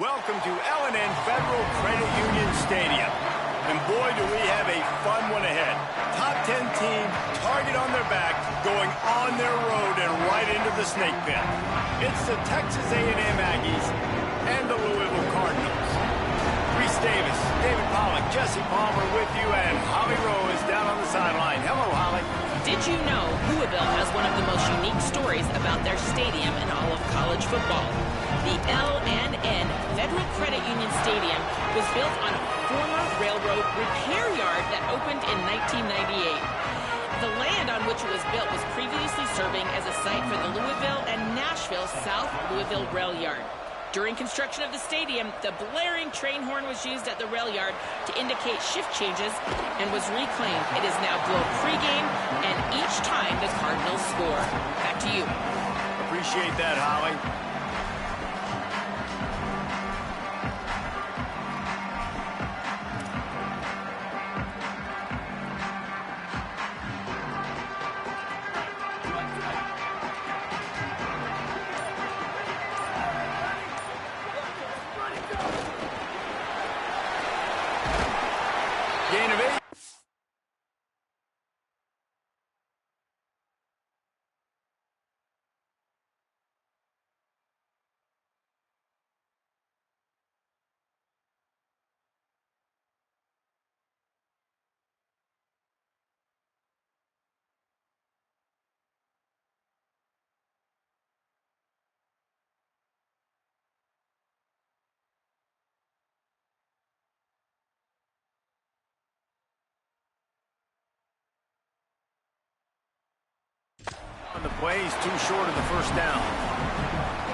Welcome to L&N Federal Credit Union Stadium. And boy, do we have a fun one ahead. Top 10 team, target on their back, going on their road and right into the snake pit. It's the Texas A&M Aggies and the Louisville Cardinals. Reese Davis, David Pollack, Jesse Palmer with you, and Holly Rowe is down on the sideline. Hello, Holly. Did you know Louisville has one of the most unique stories about their stadium in all of college football? The L&N Federal Credit Union Stadium was built on a former railroad repair yard that opened in 1998. The land on which it was built was previously serving as a site for the Louisville and Nashville South Louisville Rail Yard. During construction of the stadium, the blaring train horn was used at the rail yard to indicate shift changes and was reclaimed. It is now blown pregame and each time the Cardinals score. Back to you. Appreciate that, Holly. Gain of 8. The play is too short of the first down.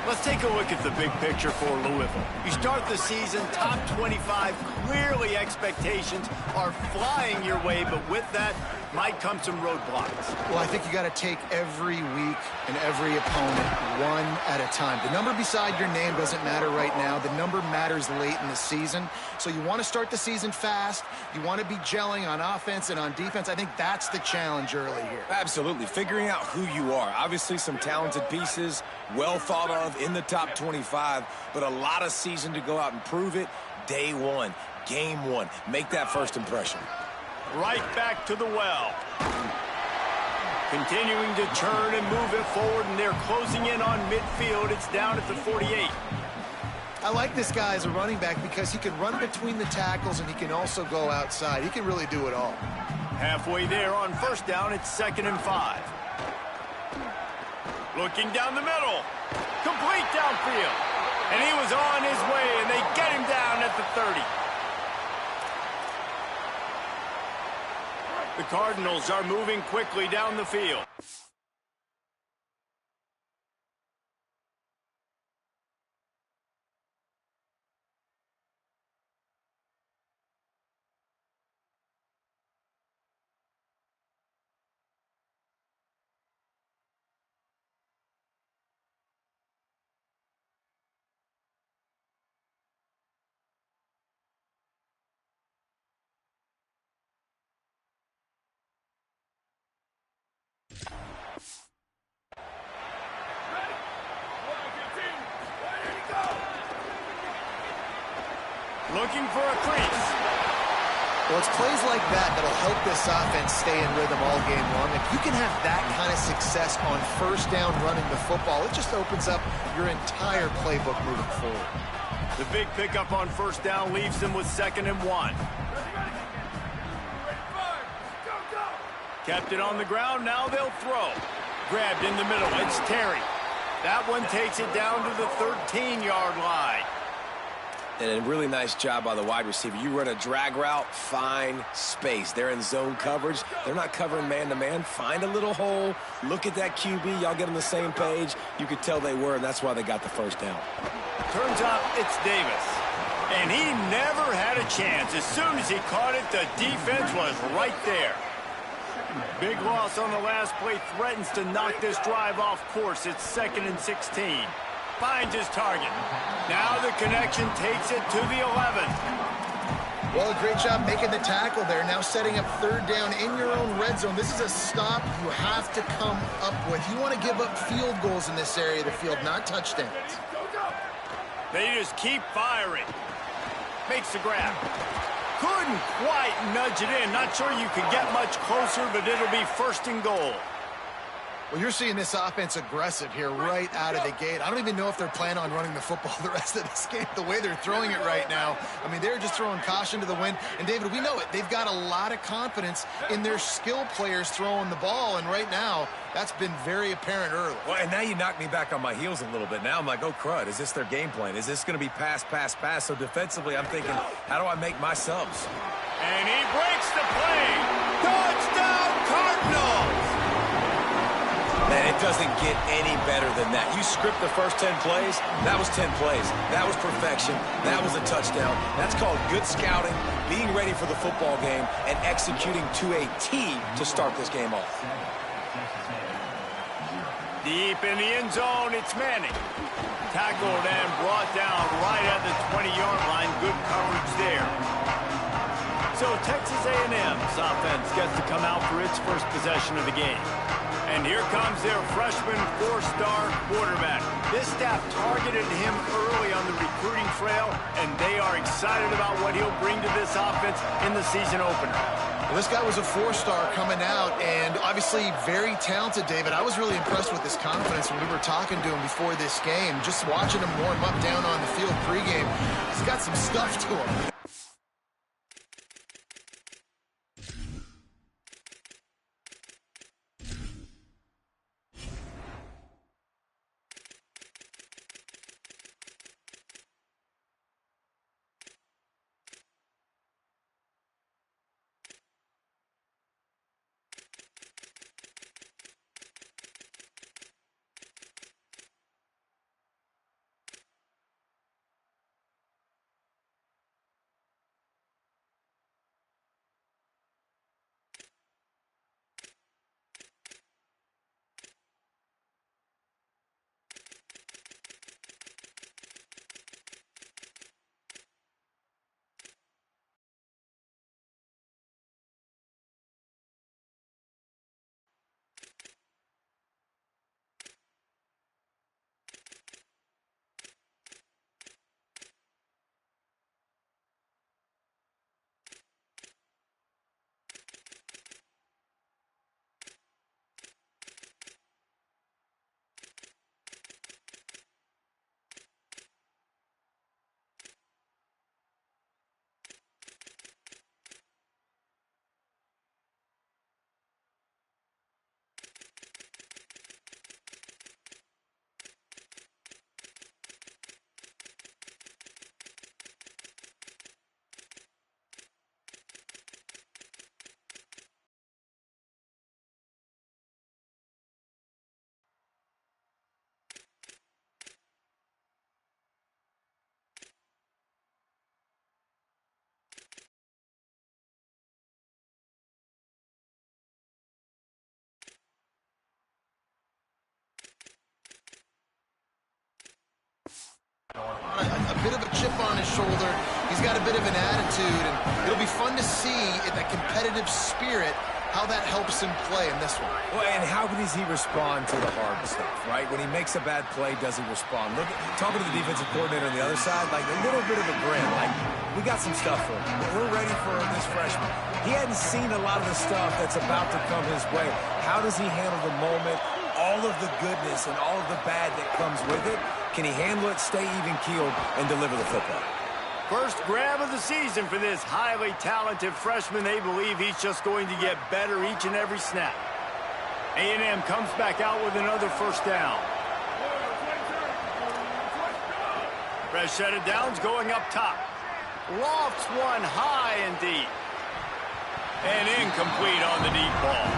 Let's take a look at the big picture for Louisville. You start the season top 25. Clearly expectations are flying your way, but with that might come some roadblocks. Well, I think you got to take every week and every opponent one at a time. The number beside your name doesn't matter right now. The number matters late in the season. So you want to start the season fast. You want to be gelling on offense and on defense. I think that's the challenge early here. Absolutely. Figuring out who you are. Obviously some talented pieces, well thought of in the top 25, but a lot of season to go out and prove it. Day one, game one. Make that first impression. Right back to the well. Continuing to turn and move it forward, and they're closing in on midfield. It's down at the 48. I like this guy as a running back because he can run between the tackles and he can also go outside. He can really do it all. Halfway there on first down, it's 2nd and 5. Looking down the middle. Complete downfield. And he was on his way, and they get him down at the 30. The Cardinals are moving quickly down the field. Looking for a crease. Well, it's plays like that that'll help this offense stay in rhythm all game long. If you can have that kind of success on first down running the football, it just opens up your entire playbook moving forward. The big pickup on first down leaves them with 2nd and 1. Kept it on the ground, now they'll throw. Grabbed in the middle, it's Terry. That one takes it down to the 13-yard line. And a really nice job by the wide receiver. You run a drag route, find space. They're in zone coverage. They're not covering man-to-man. Find a little hole. Look at that QB. Y'all get on the same page. You could tell they were, and that's why they got the first down. Turns out it's Davis. And he never had a chance. As soon as he caught it, the defense was right there. Big loss on the last play threatens to knock this drive off course. It's 2nd and 16. Finds his target. Now the connection takes it to the 11. Well, a great job making the tackle there. Now setting up 3rd down in your own red zone. This is a stop you have to come up with. You want to give up field goals in this area of the field, not touchdowns. They just keep firing. Makes the grab. Couldn't quite nudge it in. Not sure you could get much closer, but it'll be 1st and goal. Well, you're seeing this offense aggressive here right out of the gate. I don't even know if they're planning on running the football the rest of this game, the way they're throwing it right now. I mean, they're just throwing caution to the wind. And, David, we know it. They've got a lot of confidence in their skill players throwing the ball, and right now that's been very apparent early. Well, and now you knock me back on my heels a little bit. Now I'm like, oh, crud, is this their game plan? Is this going to be pass, pass, pass? So defensively, I'm thinking, how do I make my subs? And he breaks the play. Touchdown, Cardinals! Man, it doesn't get any better than that. You script the first 10 plays, that was 10 plays. That was perfection. That was a touchdown. That's called good scouting, being ready for the football game, and executing to a T to start this game off. Deep in the end zone, it's Manning. Tackled and brought down right at the 20-yard line. Good coverage there. So Texas A&M's offense gets to come out for its first possession of the game. And here comes their freshman 4-star quarterback. This staff targeted him early on the recruiting trail, and they are excited about what he'll bring to this offense in the season opener. Well, this guy was a 4-star coming out, and obviously very talented, David. I was really impressed with his confidence when we were talking to him before this game. Just watching him warm up down on the field pregame, he's got some stuff to him. A bit of a chip on his shoulder. He's got a bit of an attitude, and it'll be fun to see in that competitive spirit how that helps him play in this one. Well, and how does he respond to the hard stuff, right? When he makes a bad play, does he respond? Look, talking to the defensive coordinator on the other side, like a little bit of a grin, like, we got some stuff for him. We're ready for this freshman. He hadn't seen a lot of the stuff that's about to come his way. How does he handle the moment, all of the goodness and all of the bad that comes with it? Can he handle it, stay even-keeled, and deliver the football? First grab of the season for this highly talented freshman. They believe he's just going to get better each and every snap. A&M comes back out with another first down. Fresh set of downs going up top. Lofts one high and deep. And incomplete on the deep ball.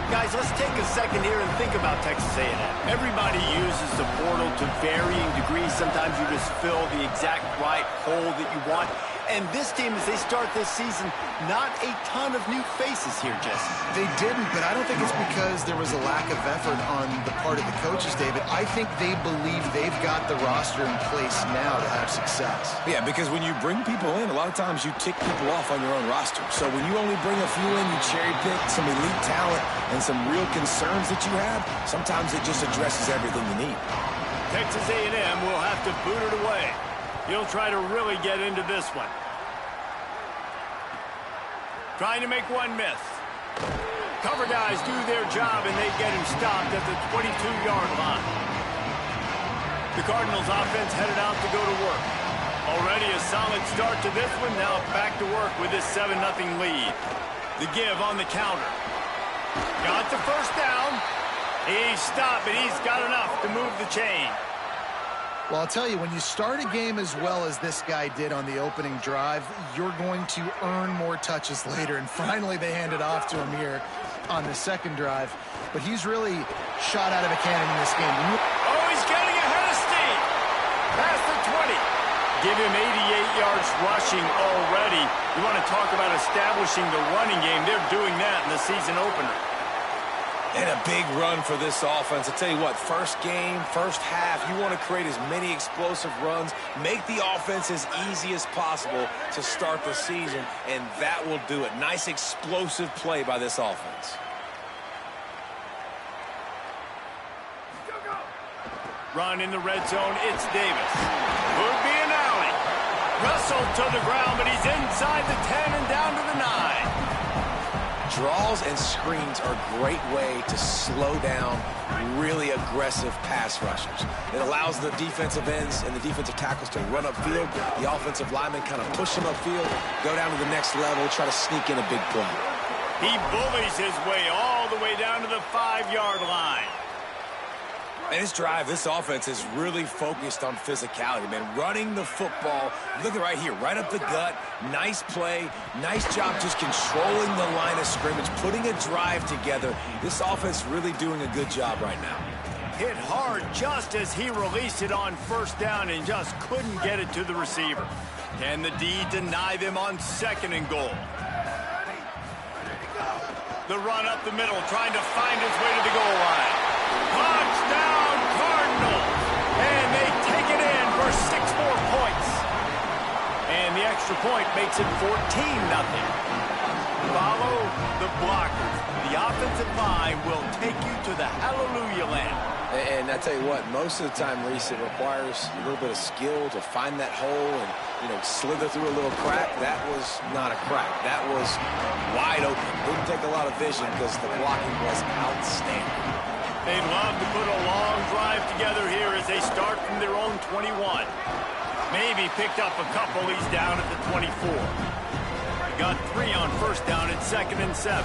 Guys, let's take a second here and think about Texas A&M. Everybody uses the portal to varying degrees. Sometimes you just fill the exact right hole that you want. And this team, as they start this season, not a ton of new faces here, Jesse. They didn't, but I don't think it's because there was a lack of effort on the part of the coaches, David. I think they believe they've got the roster in place now to have success. Yeah, because when you bring people in, a lot of times you tick people off on your own roster. So when you only bring a few in, you cherry pick some elite talent and some real concerns that you have, sometimes it just addresses everything you need. Texas A&M will have to boot it away. He'll try to really get into this one. Trying to make one miss. Cover guys do their job, and they get him stopped at the 22-yard line. The Cardinals offense headed out to go to work. Already a solid start to this one. Now back to work with this 7-0 lead. The give on the counter. Got the first down. He's stopped, but he's got enough to move the chain. Well, I'll tell you, when you start a game as well as this guy did on the opening drive, you're going to earn more touches later. And finally, they hand it off to him here on the second drive. But he's really shot out of a cannon in this game. Oh, he's getting ahead of steam. Past the 20. Give him 88 yards rushing already. You want to talk about establishing the running game. They're doing that in the season opener. And a big run for this offense. I'll tell you what, first game, first half, you want to create as many explosive runs, make the offense as easy as possible to start the season, and that will do it. Nice explosive play by this offense. Run in the red zone, it's Davis. Would be an alley. Wrestled to the ground, but he's inside the 10 and down to the 9. Draws and screens are a great way to slow down really aggressive pass rushers. It allows the defensive ends and the defensive tackles to run upfield. The offensive linemen kind of push them upfield, go down to the next level, try to sneak in a big play. He bullies his way all the way down to the 5-yard line. And this drive, this offense is really focused on physicality, man. Running the football, look at right here, right up the gut. Nice play, nice job just controlling the line of scrimmage, putting a drive together. This offense really doing a good job right now. Hit hard just as he released it on first down and just couldn't get it to the receiver. Can the D deny them on 2nd and goal? The run up the middle, trying to find his way to the goal line. Touchdown, Cardinals! And they take it in for 6 more points. And the extra point makes it 14-0. Follow the blockers. The offensive line will take you to the hallelujah land. And I tell you what, most of the time, Reese, it requires a little bit of skill to find that hole and, slither through a little crack. That was not a crack. That was wide open. Didn't take a lot of vision because the blocking was outstanding. They'd love to put a long drive together here as they start from their own 21. Maybe picked up a couple. He's down at the 24. Got 3 on first down at 2nd and 7.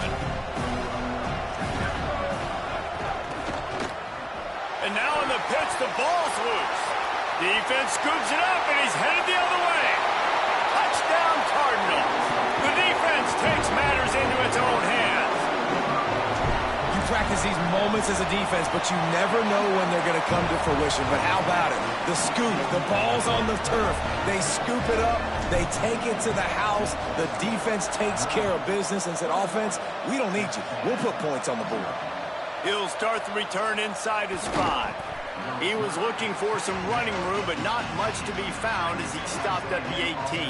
And now in the pitch, the ball's loose. Defense scoops it up, and he's headed the other way. Touchdown, Cardinals. The defense takes matters into its own hands. You practice these moments as a defense, but you never know when they're going to come to fruition. But how about it? The scoop, the ball's on the turf. They scoop it up. They take it to the house. The defense takes care of business and said, offense, we don't need you. We'll put points on the board. He'll start the return inside his 5. He was looking for some running room, but not much to be found as he stopped at the 18.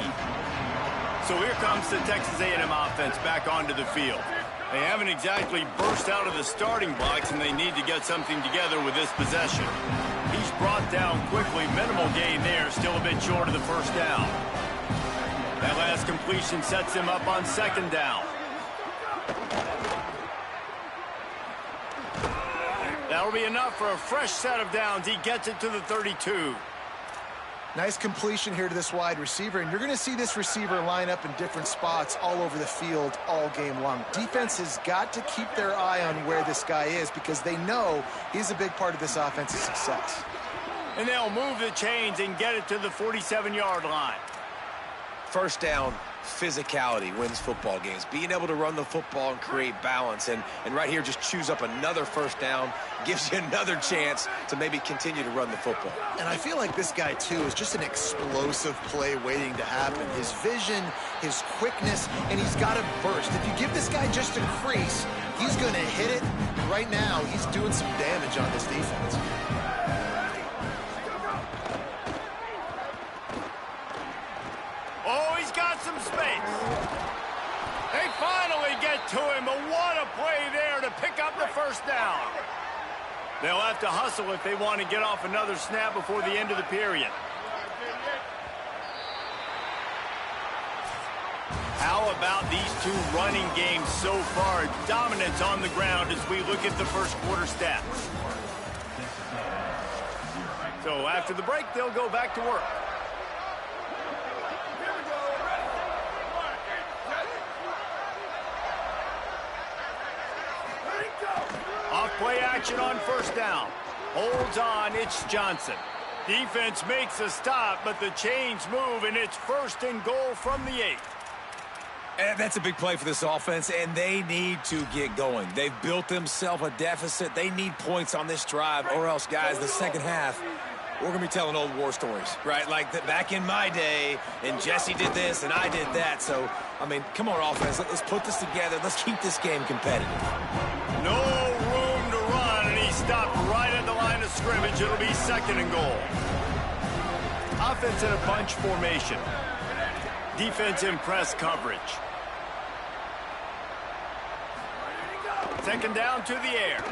So here comes the Texas A&M offense back onto the field. They haven't exactly burst out of the starting blocks, and they need to get something together with this possession. He's brought down quickly. Minimal gain there, still a bit short of the first down. That last completion sets him up on 2nd down. That'll be enough for a fresh set of downs. He gets it to the 32. Nice completion here to this wide receiver, and you're going to see this receiver line up in different spots all over the field all game long. Defense has got to keep their eye on where this guy is because they know he's a big part of this offense's success. And they'll move the chains and get it to the 47-yard line. First down, physicality wins football games. Being able to run the football and create balance. And right here, just choose up another first down, gives you another chance to maybe continue to run the football. And I feel like this guy, too, is just an explosive play waiting to happen. His vision, his quickness, and he's got a burst. If you give this guy just a crease, he's going to hit it. And right now, he's doing some damage on this defense. Oh, he's got some space. They finally get to him, but what a play there to pick up the first down. They'll have to hustle if they want to get off another snap before the end of the period. How about these two running games so far? Dominance on the ground as we look at the first quarter stats. So after the break, they'll go back to work. Off-play action on first down. Holds on, it's Johnson. Defense makes a stop, but the chains move, and it's first and goal from the 8. And that's a big play for this offense, and they need to get going. They've built themselves a deficit. They need points on this drive, or else, guys, the second half, we're going to be telling old war stories, right? Like back in my day, and Jesse did this, and I did that. So, I mean, come on, offense. Let's put this together. Let's keep this game competitive. No room to run, and he stopped right at the line of scrimmage. It'll be second and goal. Offense in a bunch formation. Defense in press coverage. Second down to the air.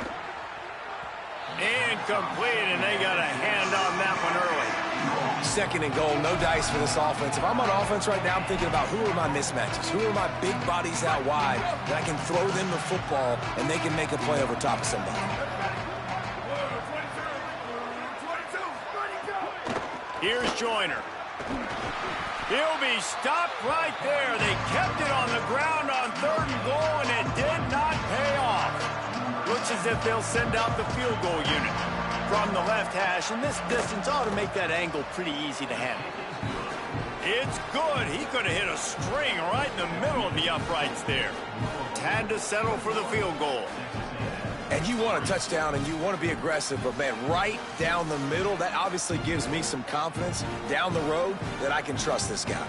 Incomplete, and they got a hand on that one early. Second and goal, no dice for this offense. If I'm on offense right now, I'm thinking about who are my mismatches? Who are my big bodies out wide that I can throw them the football and they can make a play over top of somebody? Here's Joyner. He'll be stopped right there. They kept it on the ground on third and goal, and it did not pay off. Looks as if they'll send out the field goal unit from the left hash, and this distance ought to make that angle pretty easy to handle. It's good. He could have hit a string right in the middle of the uprights there. Had to settle for the field goal. And you want a touchdown and you want to be aggressive, but, man, right down the middle, that obviously gives me some confidence down the road that I can trust this guy.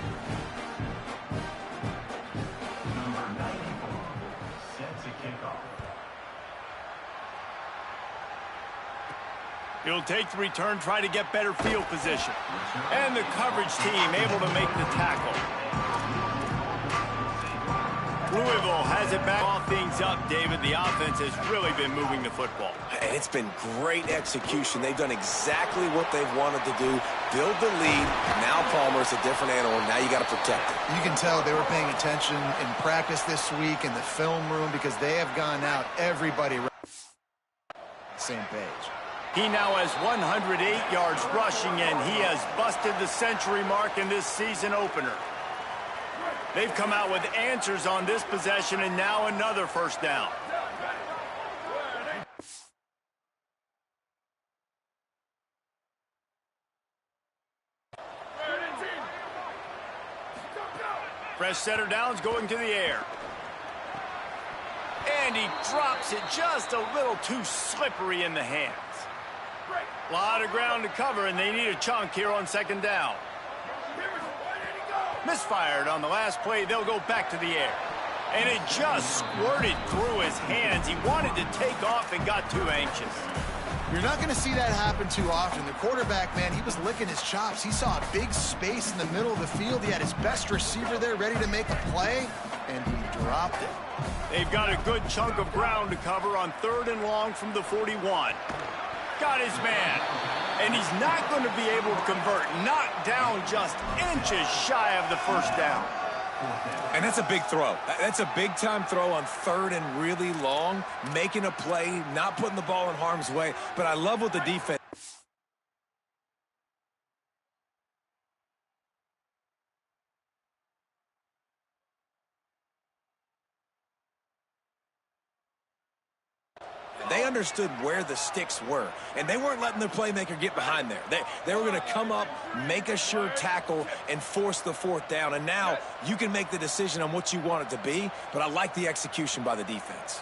He'll take the return, try to get better field position. And the coverage team able to make the tackle. Louisville has it back. All things up, David. The offense has really been moving the football. And it's been great execution. They've done exactly what they've wanted to do. Build the lead. Now Palmer's a different animal. Now you got to protect it. You can tell they were paying attention in practice this week in the film room because they have gone out. Everybody same page. He now has 108 yards rushing, and he has busted the century mark in this season opener. They've come out with answers on this possession, and now another first down. Fresh setter downs going to the air. And he drops it just a little too slippery in the hands. A lot of ground to cover, and they need a chunk here on second down. Misfired on the last play. They'll go back to the air. And it just squirted through his hands. He wanted to take off and got too anxious. You're not going to see that happen too often. The quarterback, man, he was licking his chops. He saw a big space in the middle of the field. He had his best receiver there ready to make a play, and he dropped it. They've got a good chunk of ground to cover on third and long from the 41. Got his man. And he's not going to be able to convert. Knocked down just inches shy of the first down. And that's a big throw. That's a big-time throw on third and really long, making a play, not putting the ball in harm's way. But I love what the defense... They understood where the sticks were, and they weren't letting their playmaker get behind there. They were going to come up, make a sure tackle, and force the fourth down. And now you can make the decision on what you want it to be, but I like the execution by the defense.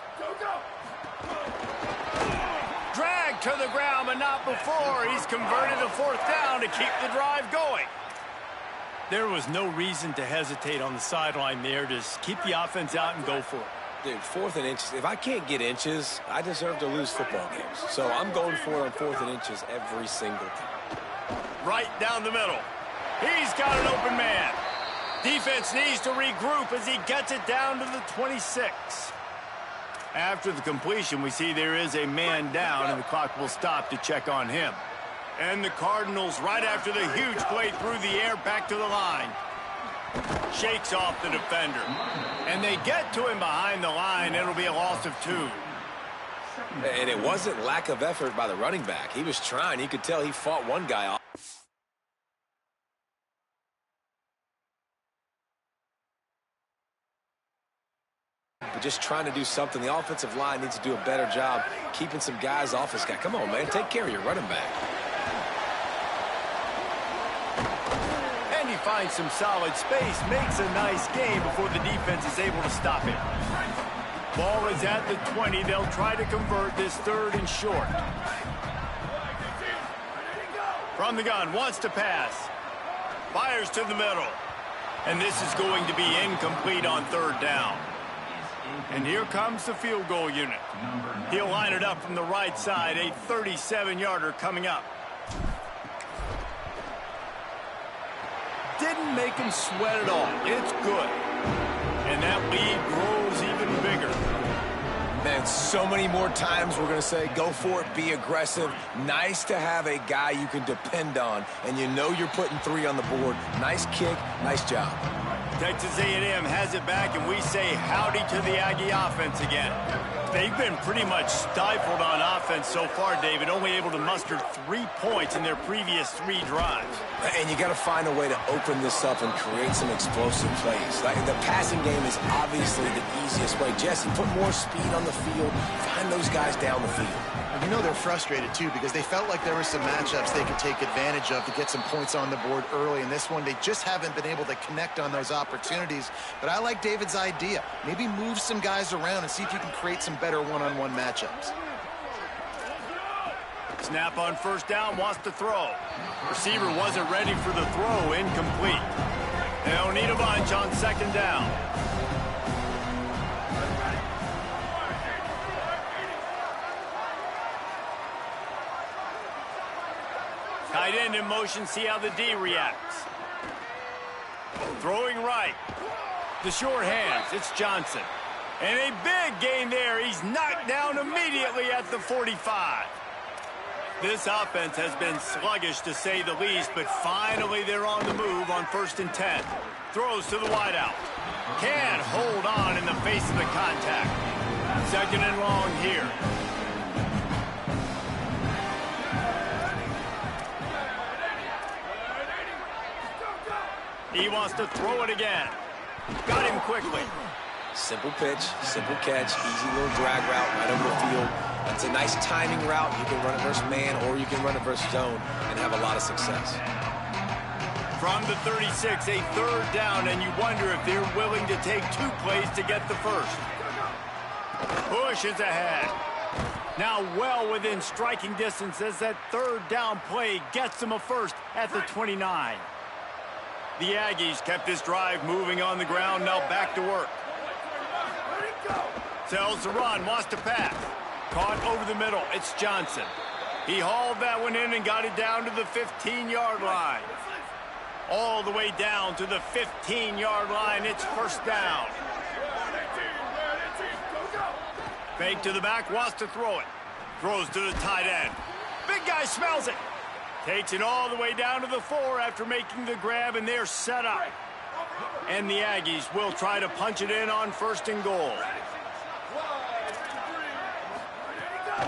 Dragged to the ground, but not before. He's converted the fourth down to keep the drive going. There was no reason to hesitate on the sideline there. Just keep the offense out and go for it. Dude, fourth and inches. If I can't get inches, I deserve to lose football games. So I'm going for it on fourth and inches every single time. Right down the middle. He's got an open man. Defense needs to regroup as he gets it down to the 26. After the completion, we see there is a man down, and the clock will stop to check on him. And the Cardinals, right after the huge play through the air, back to the line. Shakes off the defender. And they get to him behind the line. It'll be a loss of 2. And it wasn't lack of effort by the running back. He was trying. You could tell he fought one guy off. But just trying to do something. The offensive line needs to do a better job keeping some guys off this guy. Come on, man. Take care of your running back. And he finds some solid space. Makes a nice game before the defense is able to stop him. Ball is at the 20. They'll try to convert this 3rd and short. From the gun, wants to pass. Fires to the middle. And this is going to be incomplete on 3rd down. And here comes the field goal unit. He'll line it up from the right side. A 37-yarder coming up. Didn't make him sweat at all. It's good. And that lead grows even bigger. Man, so many more times we're going to say, go for it, be aggressive. Nice to have a guy you can depend on, and you know you're putting 3 on the board. Nice kick, nice job. Texas A&M has it back, and we say howdy to the Aggie offense again. They've been pretty much stifled on offense so far, David, only able to muster 3 points in their previous 3 drives. And you got to find a way to open this up and create some explosive plays. Like the passing game is obviously the easiest way. Jesse, put more speed on the field. Find those guys down the field. You know they're frustrated, too, because they felt like there were some matchups they could take advantage of to get some points on the board early. In this one, they just haven't been able to connect on those opportunities. But I like David's idea. Maybe move some guys around and see if you can create some better one-on-one matchups. Snap on 1st down, wants to throw. Receiver wasn't ready for the throw, incomplete. They'll need a bunch on 2nd down. Tight end in motion, see how the D reacts. Throwing right. The short hands, it's Johnson. And a big gain there. He's knocked down immediately at the 45. This offense has been sluggish to say the least, but finally they're on the move on 1st and 10. Throws to the wideout. Can't hold on in the face of the contact. 2nd and long here. He wants to throw it again. Got him quickly. Simple pitch, simple catch, easy little drag route right over the field. It's a nice timing route. You can run it versus man or you can run it versus zone and have a lot of success. From the 36, a 3rd down, and you wonder if they're willing to take 2 plays to get the 1st. Push is ahead. Now well within striking distance as that 3rd down play gets them a 1st at the 29. The Aggies kept this drive moving on the ground, now back to work. Tells the run, wants to pass. Caught over the middle, it's Johnson. He hauled that one in and got it down to the 15-yard line. All the way down to the 15-yard line, it's 1st down. Fake to the back, wants to throw it. Throws to the tight end. Big guy smells it. Takes it all the way down to the 4 after making the grab, and they're set up. And the Aggies will try to punch it in on 1st and goal.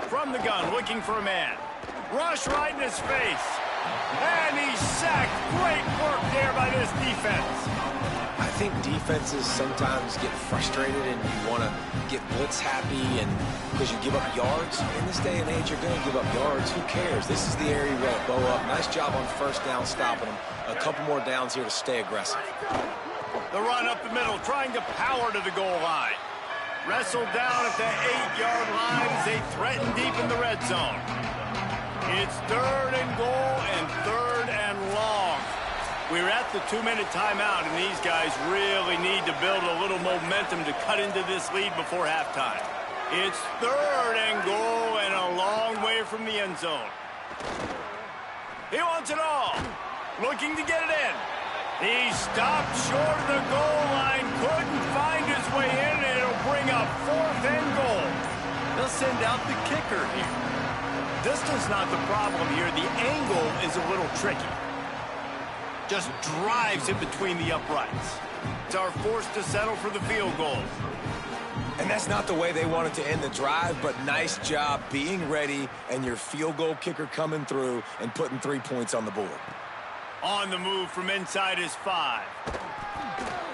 From the gun, looking for a man. Rush right in his face. And he's sacked. Great work there by this defense. I think defenses sometimes get frustrated and you want to get blitz happy and because you give up yards. In this day and age, you're going to give up yards. Who cares? This is the area you want to bow up. Nice job on 1st down stopping them. A couple more downs here to stay aggressive. The run up the middle, trying to power to the goal line. Wrestled down at the 8-yard line as they threaten deep in the red zone. It's 3rd and goal and 3rd and long. We're at the 2-minute timeout, and these guys really need to build a little momentum to cut into this lead before halftime. It's 3rd and goal and a long way from the end zone. He wants it all. Looking to get it in. He stopped short of the goal line, couldn't find his way in, and it'll bring up 4th and goal. They'll send out the kicker here. Distance not the problem here. The angle is a little tricky. just drives it between the uprights. It's our forced to settle for the field goal. And that's not the way they wanted to end the drive, but nice job being ready and your field goal kicker coming through and putting 3 points on the board. On the move from inside his 5.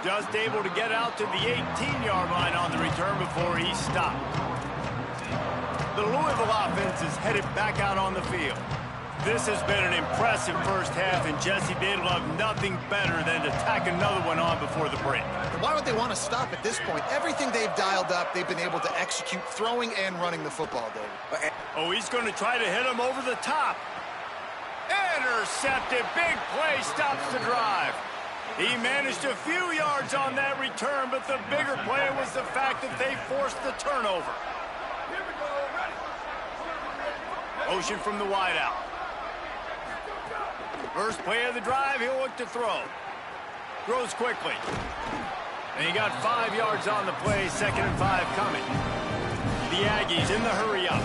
Just able to get out to the 18-yard line on the return before he stopped. The Louisville offense is headed back out on the field. This has been an impressive first half, and Jesse, they'd love nothing better than to tack another one on before the break. Why would they want to stop at this point? Everything they've dialed up, they've been able to execute throwing and running the football, David. Oh, he's going to try to hit him over the top. Intercepted. Big play stops the drive. He managed a few yards on that return, but the bigger play was the fact that they forced the turnover. Motion from the wideout. First play of the drive, he'll look to throw. Throws quickly. And he got 5 yards on the play, 2nd and 5 coming. The Aggies in the hurry up.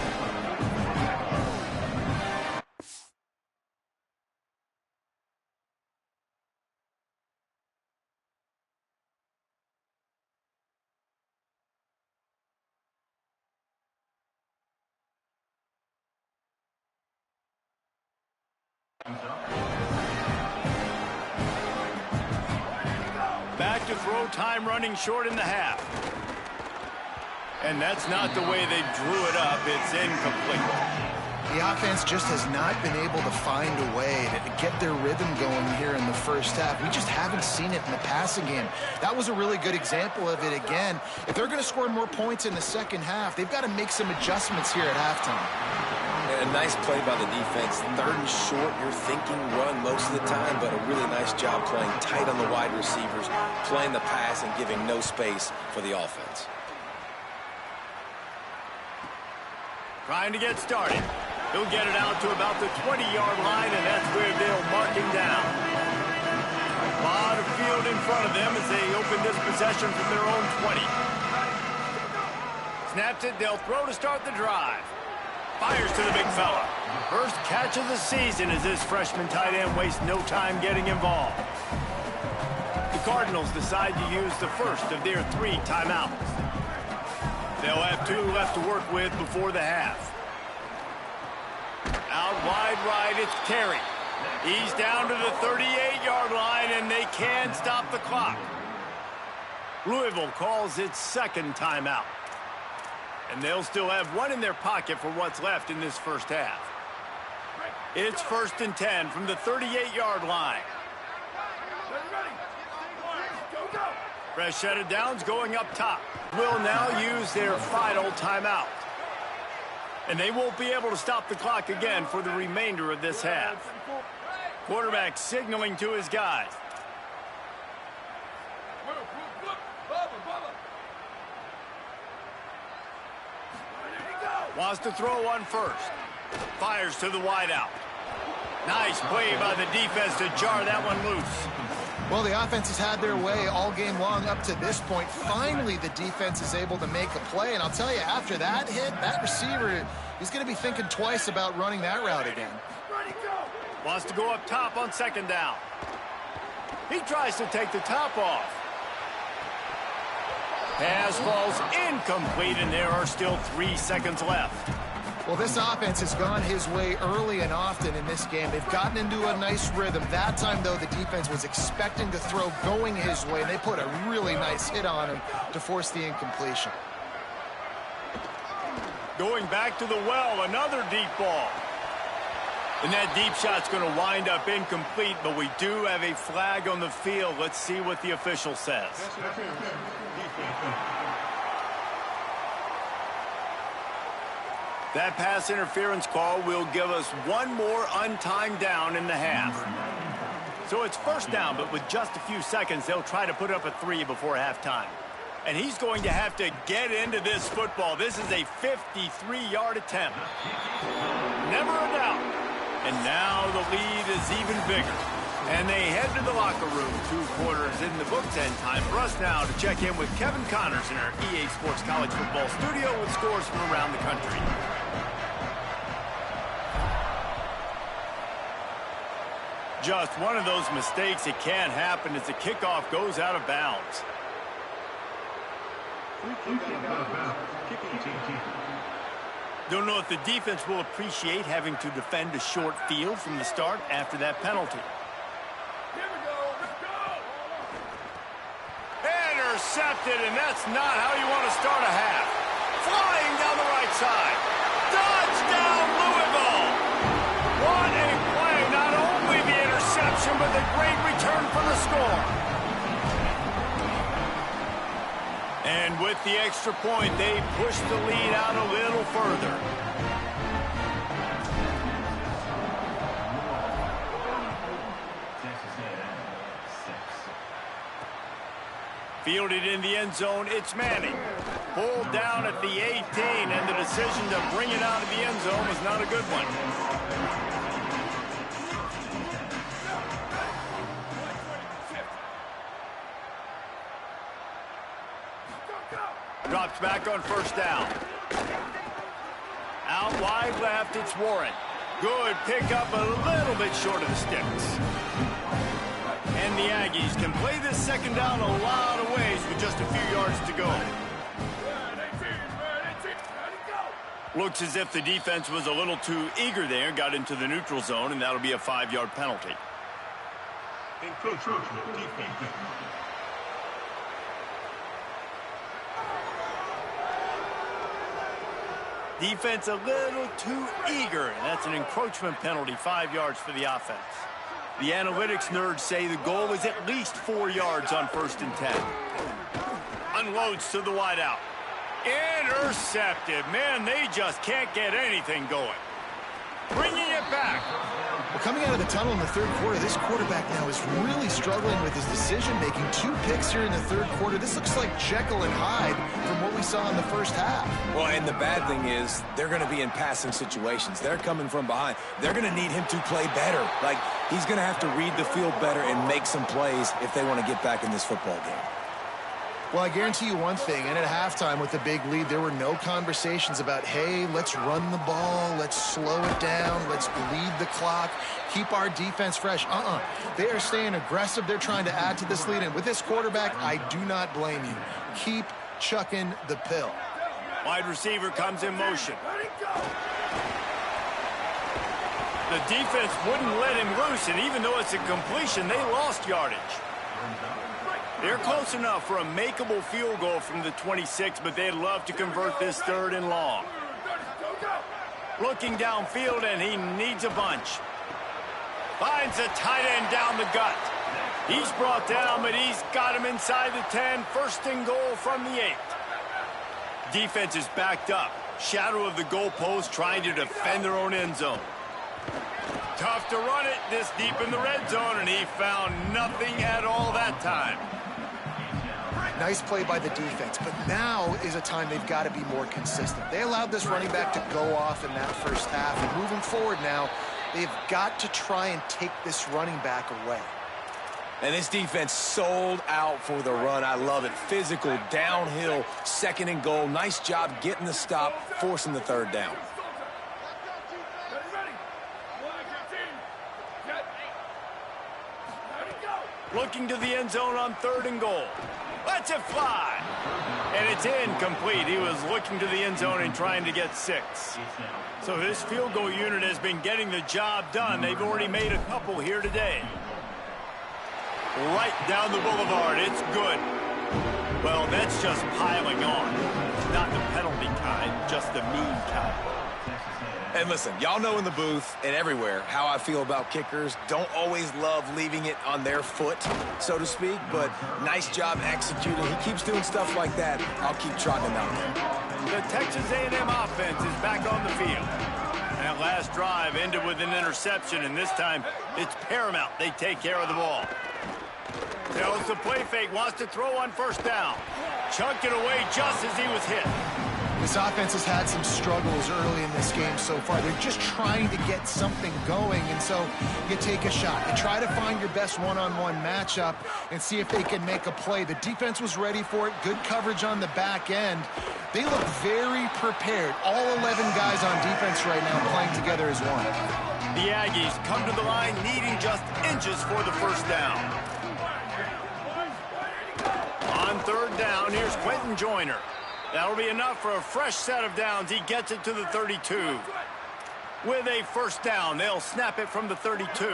Back to throw, time running short in the half. And that's not the way they drew it up. It's incomplete. The offense just has not been able to find a way to get their rhythm going here in the first half. We just haven't seen it in the passing game. That was a really good example of it again. If they're going to score more points in the second half, they've got to make some adjustments here at halftime. A nice play by the defense. 3rd and short, you're thinking run most of the time, but a really nice job playing tight on the wide receivers, playing the pass and giving no space for the offense. Trying to get started. He'll get it out to about the 20-yard line, and that's where they'll mark him down. A lot of field in front of them as they open this possession from their own 20. Snaps it, they'll throw to start the drive. Fires to the big fella. First catch of the season as this freshman tight end wastes no time getting involved. The Cardinals decide to use the first of their 3 timeouts. They'll have 2 left to work with before the half. Out wide right, it's Terry. He's down to the 38-yard line, and they can stop the clock. Louisville calls its 2nd timeout. And they'll still have 1 in their pocket for what's left in this first half. It's 1st and 10 from the 38-yard line. Fresh set of downs going up top. Will now use their final timeout. And they won't be able to stop the clock again for the remainder of this half. Quarterback signaling to his guys. Wants to throw on first. Fires to the wideout. Nice play by the defense to jar that one loose. Well, the offense has had their way all game long up to this point. Finally, the defense is able to make a play. And I'll tell you, after that hit, that receiver, he's going to be thinking twice about running that route again. Wants to go up top on 2nd down. He tries to take the top off. Pass falls incomplete, and there are still 3 seconds left. Well, this offense has gone his way early and often in this game. They've gotten into a nice rhythm. That time, though, the defense was expecting to throw going his way, and they put a really nice hit on him to force the incompletion. Going back to the well, another deep ball. And that deep shot's going to wind up incomplete, but we do have a flag on the field. Let's see what the official says. That pass interference call will give us 1 more untimed down in the half. So it's 1st down, but with just a few seconds, they'll try to put up a 3 before halftime. And he's going to have to get into this football. This is a 53-yard attempt. Never a doubt. And now the lead is even bigger. And they head to the locker room. 2 quarters in the books, and time for us now to check in with Kevin Connors in our EA Sports College Football studio with scores from around the country. Just one of those mistakes that can happen as the kickoff goes out of bounds. Don't know if the defense will appreciate having to defend a short field from the start after that penalty. Intercepted, and that's not how you want to start a half. Flying down the right side. Touchdown, Louisville! What a play. Not only the interception, but the great return for the score. And with the extra point, they push the lead out a little further. Fielded in the end zone, it's Manning. Pulled down at the 18, and the decision to bring it out of the end zone was not a good one. Drops back on first down. Out wide left, it's Warren. Good pickup, a little bit short of the sticks. And the Aggies can play this second down a lot of ways with just a few yards to go. Looks as if the defense was a little too eager there, got into the neutral zone, and that'll be a 5-yard penalty. Defense a little too eager, and that's an encroachment penalty, 5 yards for the offense. The analytics nerds say the goal is at least 4 yards on 1st and 10. Unloads to the wideout. Intercepted. Man, they just can't get anything going. Bringing it back. Well, coming out of the tunnel in the third quarter, this quarterback now is really struggling with his decision-making. 2 picks here in the third quarter. This looks like Jekyll and Hyde from what we saw in the first half. Well, and the bad thing is they're going to be in passing situations. They're coming from behind. They're going to need him to play better. Like, he's going to have to read the field better and make some plays if they want to get back in this football game. Well, I guarantee you one thing, and at halftime with the big lead, there were no conversations about, hey, let's run the ball, let's slow it down, let's bleed the clock, keep our defense fresh. They are staying aggressive. They're trying to add to this lead, and with this quarterback, I do not blame you. Keep chucking the pill. Wide receiver comes in motion. The defense wouldn't let him loose, and even though it's a completion, they lost yardage. They're close enough for a makeable field goal from the 26, but they'd love to convert this 3rd and long. Looking downfield, and he needs a bunch. Finds a tight end down the gut. He's brought down, but he's got him inside the 10. 1st and goal from the 8. Defense is backed up. Shadow of the goalpost, trying to defend their own end zone. Tough to run it this deep in the red zone, and he found nothing at all that time. Nice play by the defense, but now is a time they've got to be more consistent. They allowed this running back to go off in that first half, and moving forward now, they've got to try and take this running back away. And this defense sold out for the run. I love it. Physical, downhill, 2nd and goal. Nice job getting the stop, forcing the 3rd down. Looking to the end zone on 3rd and goal. Lets it fly. And it's incomplete. He was looking to the end zone and trying to get 6. So this field goal unit has been getting the job done. They've already made a couple here today. Right down the boulevard. It's good. Well, that's just piling on. Not the penalty kind, just the mean kind. And listen, y'all know in the booth and everywhere how I feel about kickers. Don't always love leaving it on their foot, so to speak, but nice job executing. He keeps doing stuff like that. I'll keep trotting him out there. The Texas A&M offense is back on the field. That last drive ended with an interception, and this time it's paramount they take care of the ball. Tells the play fake, wants to throw on 1st down. Chucked it away just as he was hit. This offense has had some struggles early in this game so far. They're just trying to get something going, and so you take a shot. You try to find your best one-on-one matchup and see if they can make a play. The defense was ready for it. Good coverage on the back end. They look very prepared. All 11 guys on defense right now playing together as one. The Aggies come to the line needing just inches for the first down. On third down, here's Quentin Joyner. That'll be enough for a fresh set of downs. He gets it to the 32. With a first down, they'll snap it from the 32.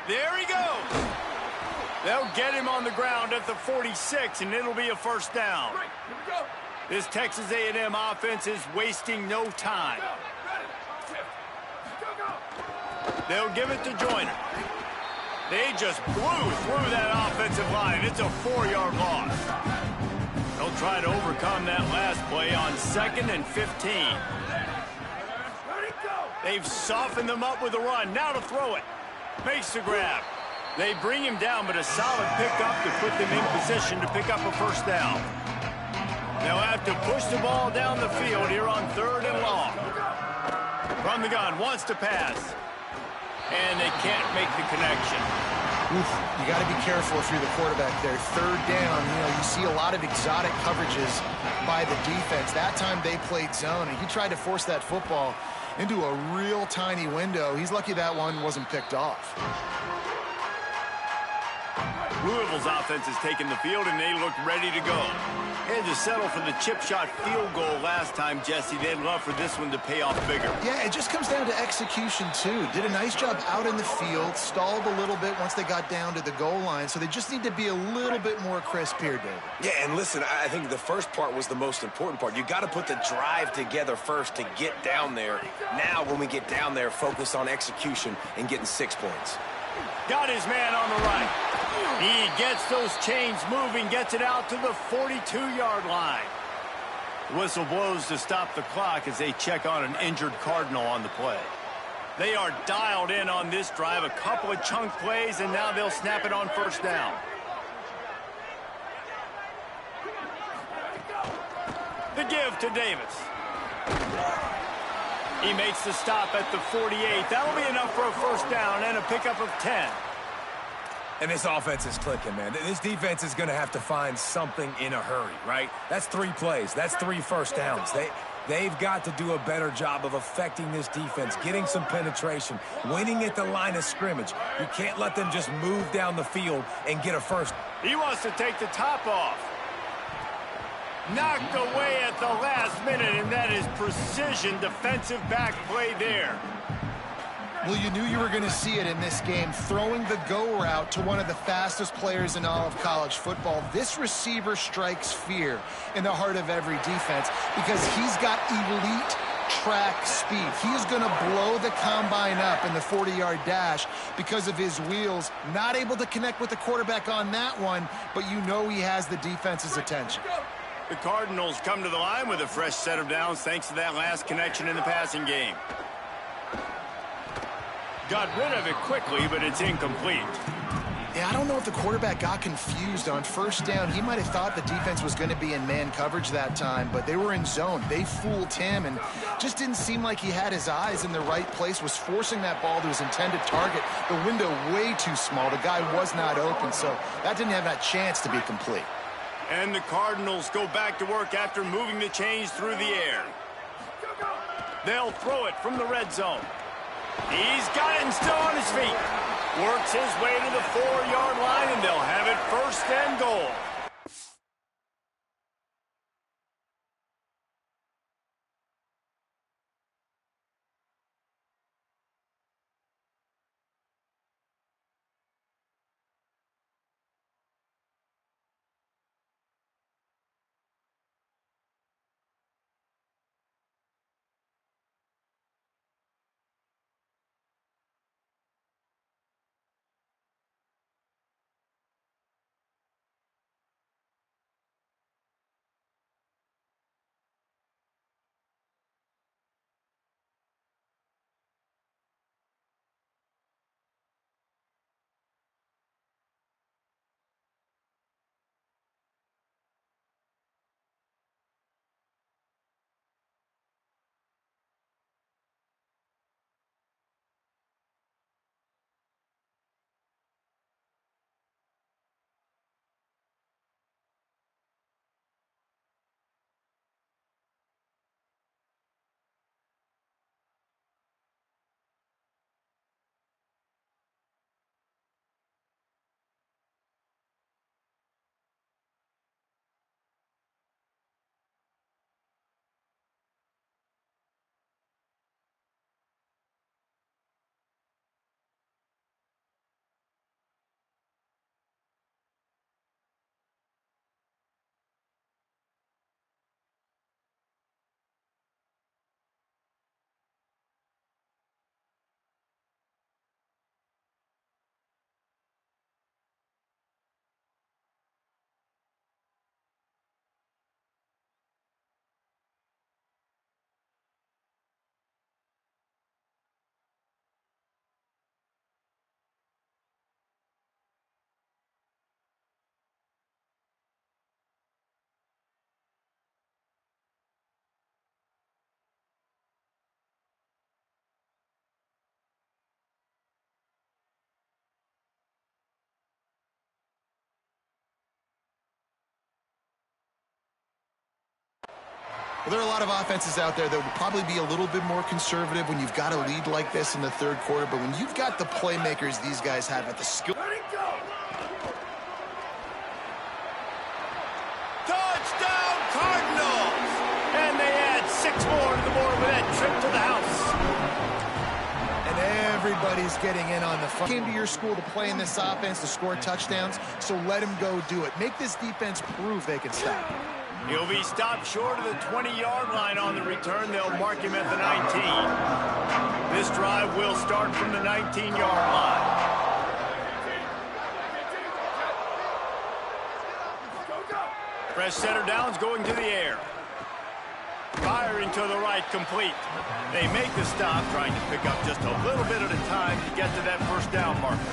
There he goes. They'll get him on the ground at the 46, and it'll be a first down. This Texas A&M offense is wasting no time. They'll give it to Joyner. They just blew through that offensive line. It's a 4-yard loss. They'll try to overcome that last play on 2nd and 15. They've softened them up with a run. Now to throw it. Makes the grab. They bring him down, but a solid pickup to put them in position to pick up a first down. They'll have to push the ball down the field here on 3rd and long. From the gun, wants to pass. And they can't make the connection. Oof, you got to be careful if you're the quarterback there. 3rd down, you see a lot of exotic coverages by the defense. That time they played zone, and he tried to force that football into a real tiny window. He's lucky that one wasn't picked off. Louisville's offense has taken the field, and they look ready to go. Had to settle for the chip shot field goal last time, Jesse. They'd love for this one to pay off bigger. Yeah, it just comes down to execution, too. Did a nice job out in the field, stalled a little bit once they got down to the goal line, so they just need to be a little bit more crisp here, David. Yeah, and listen, I think the first part was the most important part. You got to put the drive together first to get down there. Now, when we get down there, focus on execution and getting 6 points. Got his man on the right. He gets those chains moving, gets it out to the 42-yard line. Whistle blows to stop the clock as they check on an injured Cardinal on the play. They are dialed in on this drive, a couple of chunk plays, and now they'll snap it on first down. The give to Davis. He makes the stop at the 48. That'll be enough for a first down and a pickup of 10. And this offense is clicking, man. This defense is going to have to find something in a hurry, right? That's 3 plays. That's 3 first downs. They've got to do a better job of affecting this defense, getting some penetration, winning at the line of scrimmage. You can't let them just move down the field and get a first. He wants to take the top off. Knocked away at the last minute, and that is precision defensive back play there. Well, you knew you were going to see it in this game, throwing the go route to one of the fastest players in all of college football. This receiver strikes fear in the heart of every defense because he's got elite track speed. He is going to blow the combine up in the 40-yard dash because of his wheels. Not able to connect with the quarterback on that one, but you know he has the defense's attention. The Cardinals come to the line with a fresh set of downs thanks to that last connection in the passing game. Got rid of it quickly, but it's incomplete. Yeah, I don't know if the quarterback got confused on first down. He might have thought the defense was going to be in man coverage that time, but they were in zone. They fooled him and just didn't seem like he had his eyes in the right place, was forcing that ball to his intended target. The window way too small. The guy was not open, so that didn't have that chance to be complete. And the Cardinals go back to work after moving the chains through the air. They'll throw it from the red zone. He's got it and still on his feet. Works his way to the 4-yard line, and they'll have it first and goal. Well, there are a lot of offenses out there that will probably be a little bit more conservative when you've got a lead like this in the third quarter, but when you've got the playmakers these guys have at the skill. Touchdown, Cardinals! And they add 6 more to the board with that trip to the house. And everybody's getting in on the fun. Came to your school to play in this offense to score touchdowns, so let them go do it. Make this defense prove they can stop. He'll be stopped short of the 20-yard line on the return. They'll mark him at the 19. This drive will start from the 19-yard line. Fresh center downs going to the air. Firing to the right, complete. They make the stop, trying to pick up just a little bit at a time to get to that first down marker.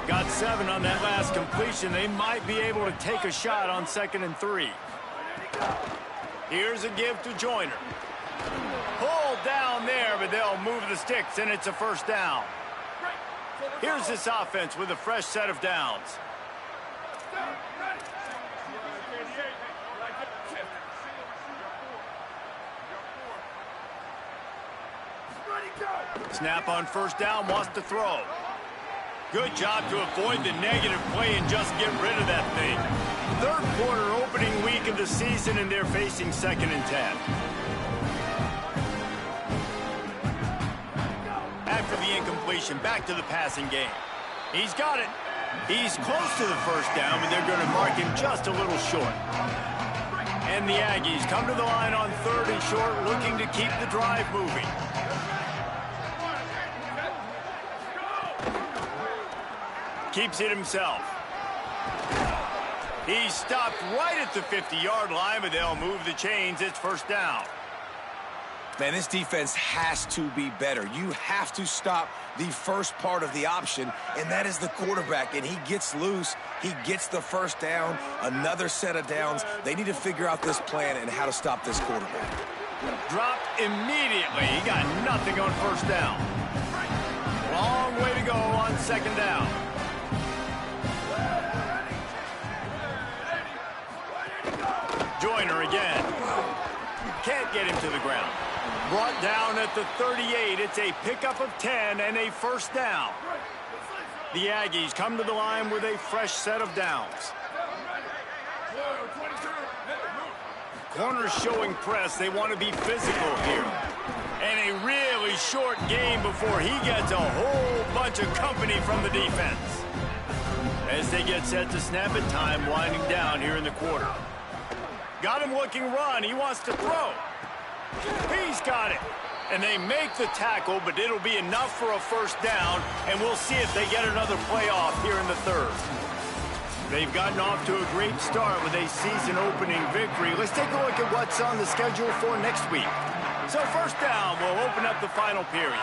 Got 7 on that last completion. They might be able to take a shot on 2nd and 3. Here's a give to Joyner. Pulled down there, but they'll move the sticks, and it's a first down. Here's this offense with a fresh set of downs. Snap on first down, wants to throw. Good job to avoid the negative play and just get rid of that thing. Third quarter opening week of the season, and they're facing 2nd and 10. After the incompletion, back to the passing game. He's got it. He's close to the first down, but they're going to mark him just a little short. And the Aggies come to the line on 3rd and short, looking to keep the drive moving. Keeps it himself. He's stopped right at the 50-yard line, but they'll move the chains. It's first down. Man, this defense has to be better. You have to stop the first part of the option, and that is the quarterback. And he gets loose. He gets the first down, another set of downs. They need to figure out this plan and how to stop this quarterback. Dropped immediately. He got nothing on first down. Long way to go on 2nd down. Joyner again. Can't get him to the ground. Brought down at the 38. It's a pickup of 10 and a first down. The Aggies come to the line with a fresh set of downs. Corners showing press. They want to be physical here. And a really short game before he gets a whole bunch of company from the defense. As they get set to snap it, time winding down here in the quarter. Got him looking run. He wants to throw. He's got it. And they make the tackle, but it'll be enough for a first down, and we'll see if they get another playoff here in the 3rd. They've gotten off to a great start with a season-opening victory. Let's take a look at what's on the schedule for next week. So first down will open up the final period.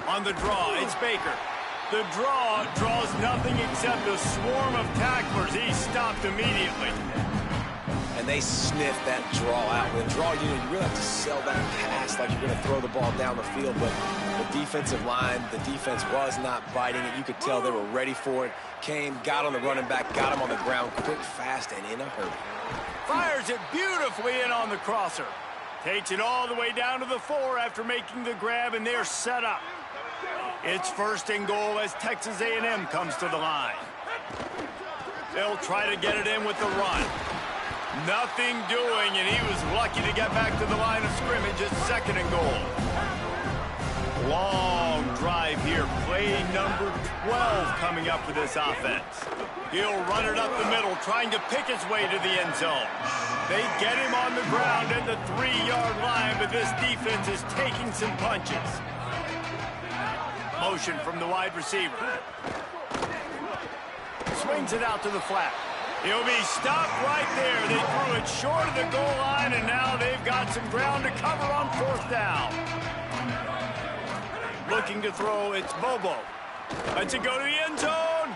On the draw, it's Baker. The draw draws nothing except a swarm of tacklers. He's stopped immediately. And they sniff that draw out. With a draw unit, you really have to sell that pass like you're going to throw the ball down the field. But the defensive line, the defense was not biting it. You could tell they were ready for it. Came, got on the running back, got him on the ground quick, fast, and in a hurry. Fires it beautifully in on the crosser. Takes it all the way down to the 4 after making the grab, and they're set up. It's 1st and goal as Texas A&M comes to the line. They'll try to get it in with the run. Nothing doing, and he was lucky to get back to the line of scrimmage at 2nd and goal. Long drive here. Play number 12 coming up for this offense. He'll run it up the middle, trying to pick his way to the end zone. They get him on the ground at the 3-yard line, but this defense is taking some punches. Motion from the wide receiver. Swings it out to the flat. He'll be stopped right there. They threw it short of the goal line, and now they've got some ground to cover on 4th down. Looking to throw, it's Bobo. Lets it go to the end zone.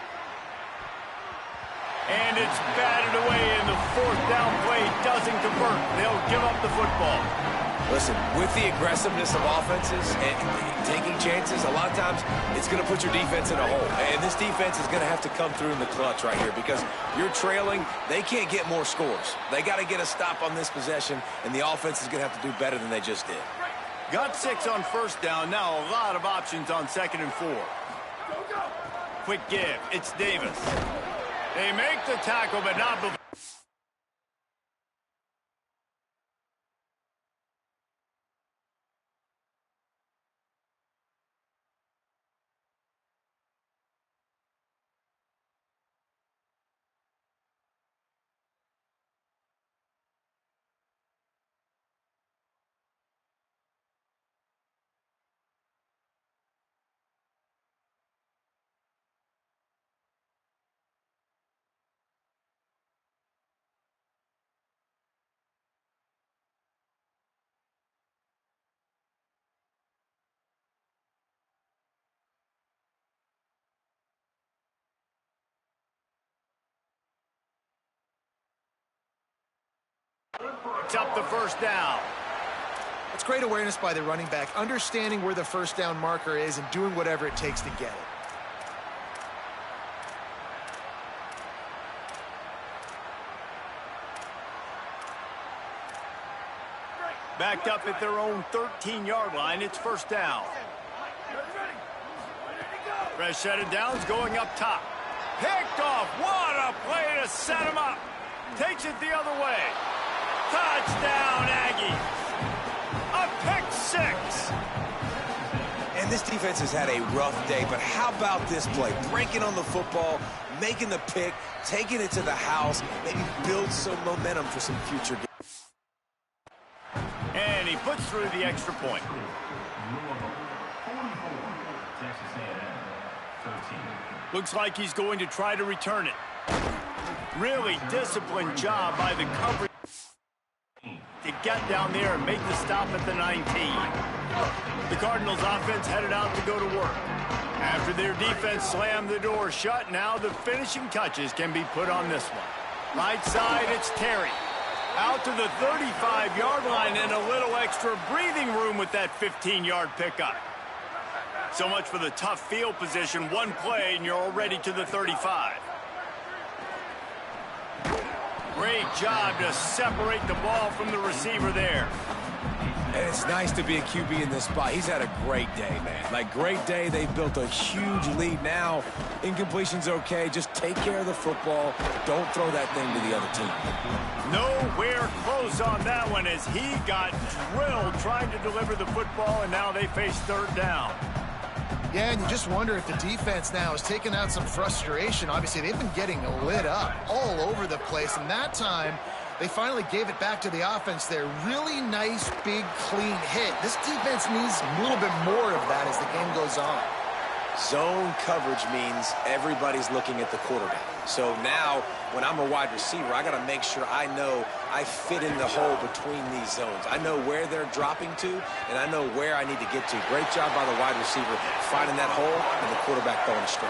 And it's batted away, and the 4th down play doesn't convert. They'll give up the football. Listen, with the aggressiveness of offenses and taking chances, a lot of times it's going to put your defense in a hole. And this defense is going to have to come through in the clutch right here because you're trailing. They can't get more scores. They got to get a stop on this possession, and the offense is going to have to do better than they just did. Got 6 on first down. Now a lot of options on 2nd and 4. Quick give. It's Davis. They make the tackle, but not before. It's up the first down. It's great awareness by the running back, understanding where the first down marker is and doing whatever it takes to get it. Backed up at their own 13-yard line. It's first down. Fresh set of downs going up top. Picked off. What a play to set him up. Takes it the other way. Touchdown, Aggies. A pick 6. And this defense has had a rough day, but how about this play? Breaking on the football, making the pick, taking it to the house, maybe build some momentum for some future games. And he puts through the extra point. Looks like he's going to try to return it. Really disciplined job by the coverage to get down there and make the stop at the 19. The Cardinals offense headed out to go to work. After their defense slammed the door shut, now the finishing touches can be put on this one. Right side, it's Terry. Out to the 35-yard line and a little extra breathing room with that 15-yard pickup. So much for the tough field position. One play and you're already to the 35. Great job to separate the ball from the receiver there. And it's nice to be a QB in this spot. He's had a great day, man. Like, great day. They built a huge lead. Now, incompletion's okay. Just take care of the football. Don't throw that thing to the other team. Nowhere close on that one as he got drilled trying to deliver the football, and now they face third down. Yeah, and you just wonder if the defense now is taking out some frustration. Obviously, they've been getting lit up all over the place, and that time they finally gave it back to the offense there. Really nice, big, clean hit. This defense needs a little bit more of that as the game goes on. Zone coverage means everybody's looking at the quarterback. So now, when I'm a wide receiver, I got to make sure I know I fit in the hole between these zones. I know where they're dropping to, and I know where I need to get to. Great job by the wide receiver finding that hole and the quarterback throwing straight.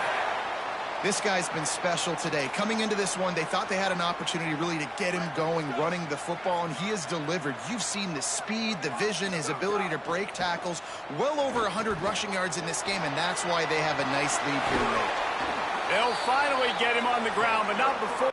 This guy's been special today. Coming into this one, they thought they had an opportunity really to get him going, running the football, and he has delivered. You've seen the speed, the vision, his ability to break tackles. Well over 100 rushing yards in this game, and that's why they have a nice lead here late. They'll finally get him on the ground, but not before.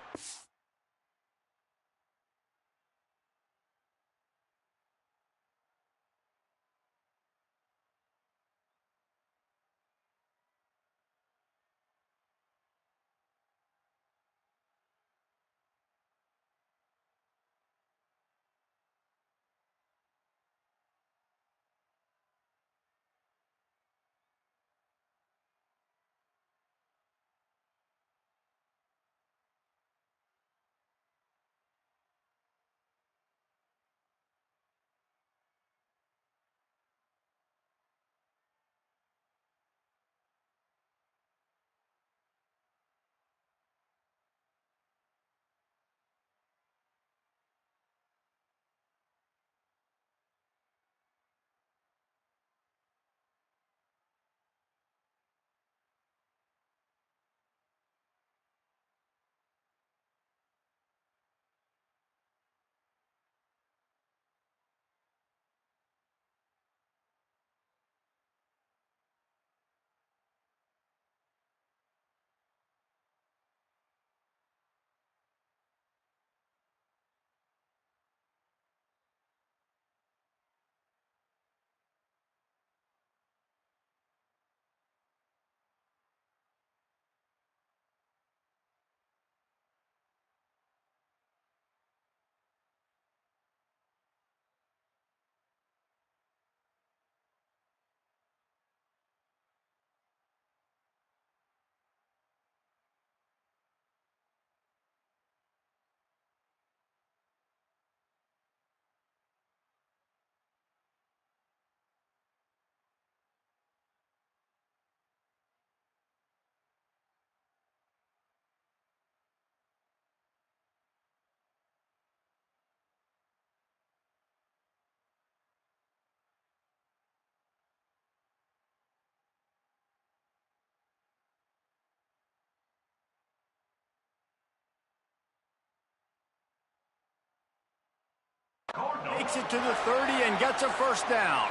Makes it to the 30 and gets a first down.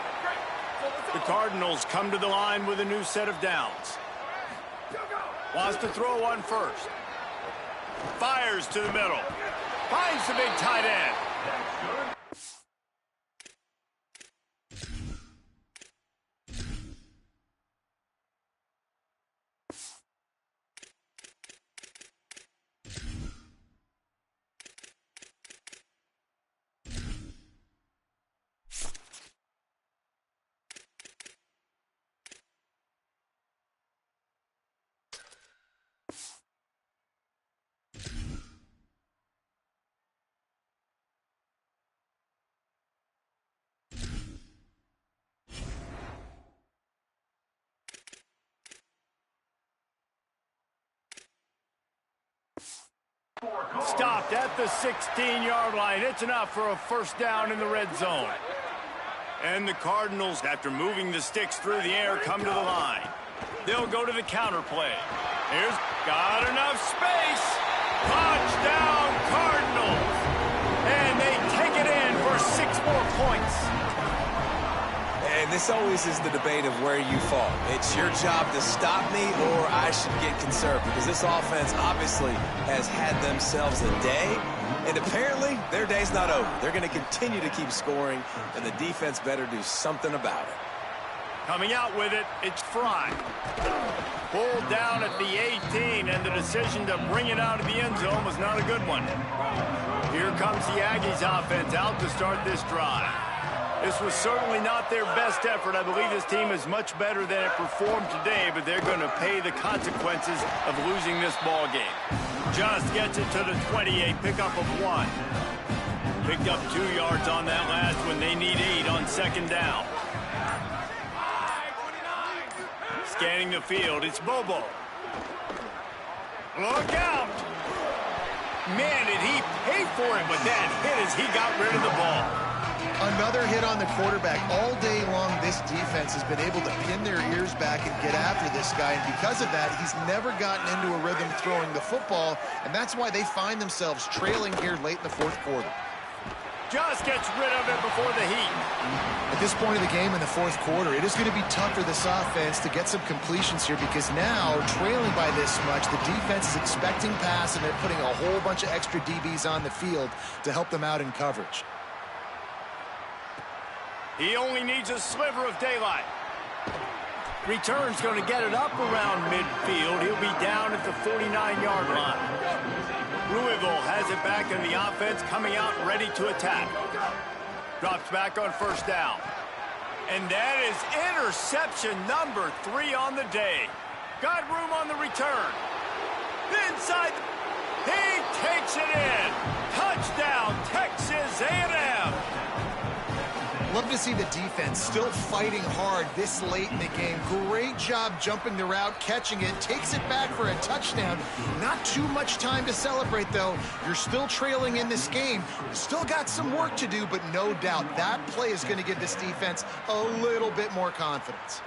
The Cardinals come to the line with a new set of downs. Wants to throw on first. Fires to the middle. Finds the big tight end. Stopped at the 16-yard line. It's enough for a first down in the red zone. And the Cardinals, after moving the sticks through the air, come to the line. They'll go to the counter play. Here's got enough space. Touchdown, Cardinals. And they take it in for 6 more points. And this always is the debate of where you fall. It's your job to stop me or I should get conserved, because this offense obviously has had themselves a day, and apparently their day's not over. They're going to continue to keep scoring, and the defense better do something about it. Coming out with it, it's Fry. Pulled down at the 18, and the decision to bring it out of the end zone was not a good one. Here comes the Aggies offense out to start this drive. This was certainly not their best effort. I believe this team is much better than it performed today, but they're going to pay the consequences of losing this ball game. Just gets it to the 28, pickup of 1. Picked up 2 yards on that last one. They need 8 on second down. Scanning the field, it's Bobo. Look out! Man, did he pay for it with that hit as he got rid of the ball. Another hit on the quarterback. All day long, this defense has been able to pin their ears back and get after this guy, and because of that, he's never gotten into a rhythm throwing the football, and that's why they find themselves trailing here late in the 4th quarter. Just gets rid of it before the heat. At this point of the game in the 4th quarter, it is going to be tough for this offense to get some completions here, because now, trailing by this much, the defense is expecting pass, and they're putting a whole bunch of extra DBs on the field to help them out in coverage. He only needs a sliver of daylight. Return's going to get it up around midfield. He'll be down at the 49-yard line. Louisville has it back in the offense, coming out ready to attack. Drops back on first down. And that is interception number 3 on the day. Got room on the return. Inside. He takes it in. Touchdown, Texas A&M. Love to see the defense still fighting hard this late in the game. Great job jumping the route, catching it, takes it back for a touchdown. Not too much time to celebrate, though. You're still trailing in this game. Still got some work to do, but no doubt that play is going to give this defense a little bit more confidence.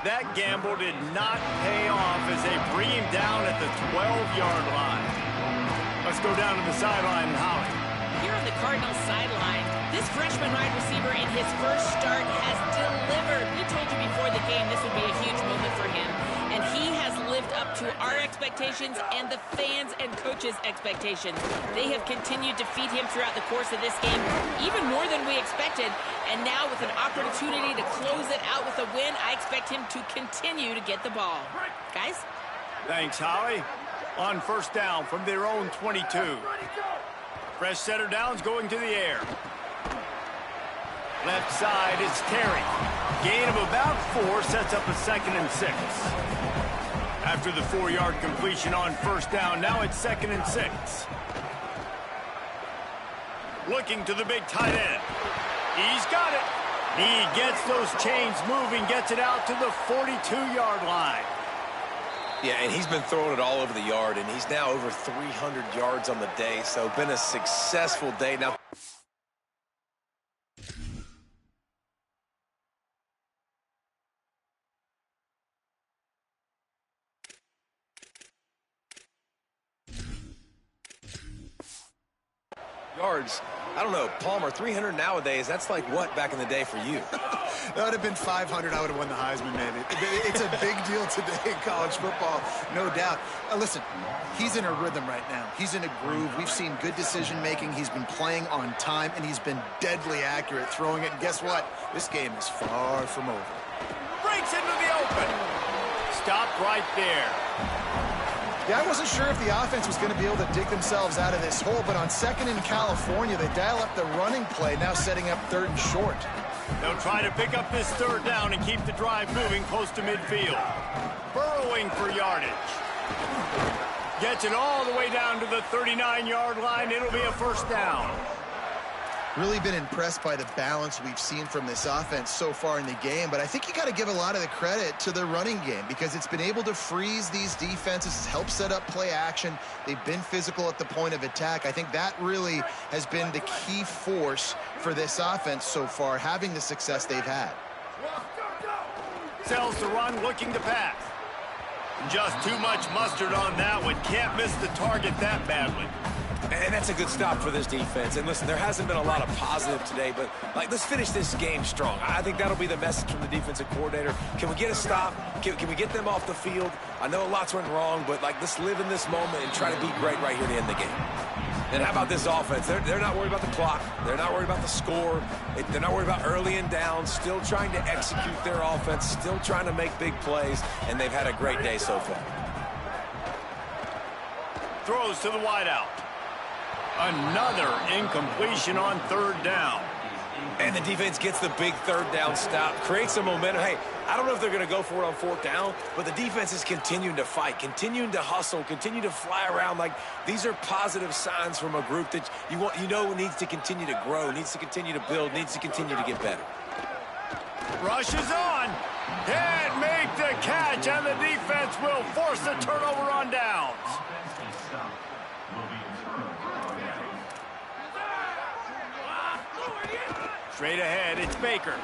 That gamble did not pay off as they bring him down at the 12-yard line. Let's go down to the sideline and Holly. Here on the Cardinals sideline, this freshman wide receiver in his first start has delivered. We told you before the game this would be a huge moment for him, and he has lived up to our expectations and the fans and coaches' expectations. They have continued to feed him throughout the course of this game, even more than we expected, and now with an opportunity to close it out with a win, I expect him to continue to get the ball. Guys? Thanks, Holly. On first down from their own 22. Fresh setter downs going to the air. Left side is Terry. Gain of about 4 sets up a 2nd and 6. After the 4-yard completion on first down, now it's 2nd and 6. Looking to the big tight end. He's got it. He gets those chains moving, gets it out to the 42-yard line. Yeah, and he's been throwing it all over the yard, and he's now over 300 yards on the day, so been a successful day. Now, yards, I don't know, Palmer, 300 nowadays, that's like what back in the day for you? That would have been 500. I would have won the Heisman, maybe. It's a big deal today in college football, no doubt. Listen, he's in a rhythm right now. He's in a groove. We've seen good decision-making. He's been playing on time, and he's been deadly accurate throwing it. And guess what? This game is far from over. Breaks into the open. Stopped right there. Yeah, I wasn't sure if the offense was going to be able to dig themselves out of this hole, but on second in California, they dial up the running play, now setting up third and short. They'll try to pick up this third down and keep the drive moving close to midfield. Burrowing for yardage. Gets it all the way down to the 39-yard line. It'll be a first down. Really been impressed by the balance we've seen from this offense so far in the game, but I think you got to give a lot of the credit to the running game because it's been able to freeze these defenses, help set up play action. They've been physical at the point of attack. I think that really has been the key force for this offense so far, having the success they've had. Sells the run, looking to pass. Just too much mustard on that one. Can't miss the target that badly. And that's a good stop for this defense. And listen, there hasn't been a lot of positive today, but let's finish this game strong. I think that'll be the message from the defensive coordinator. Can we get a stop? Can we get them off the field? I know lots went wrong, but let's live in this moment and try to be great right here to end the game. And how about this offense? They're not worried about the clock. They're not worried about the score. They're not worried about early and down. Still trying to execute their offense. Still trying to make big plays, and they've had a great day so far. Throws to the wideout. Another incompletion on third down. And the defense gets the big third down stop, creates some momentum. Hey, I don't know if they're going to go for it on fourth down, but the defense is continuing to fight, continuing to hustle, continue to fly around. These are positive signs from a group that you know needs to continue to grow, needs to continue to build, needs to continue to get better. Rushes on. Can't make the catch, and the defense will force the turnover on downs. Straight ahead, it's Baker.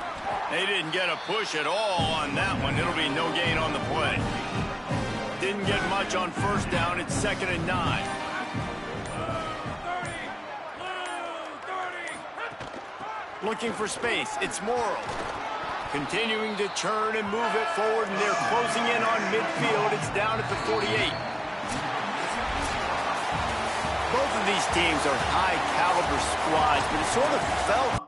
They didn't get a push at all on that one. It'll be no gain on the play. Didn't get much on first down. It's 2nd and 9. Looking for space. It's Morrow. Continuing to churn and move it forward, and they're closing in on midfield. It's down at the 48. Both of these teams are high-caliber squads, but it sort of felt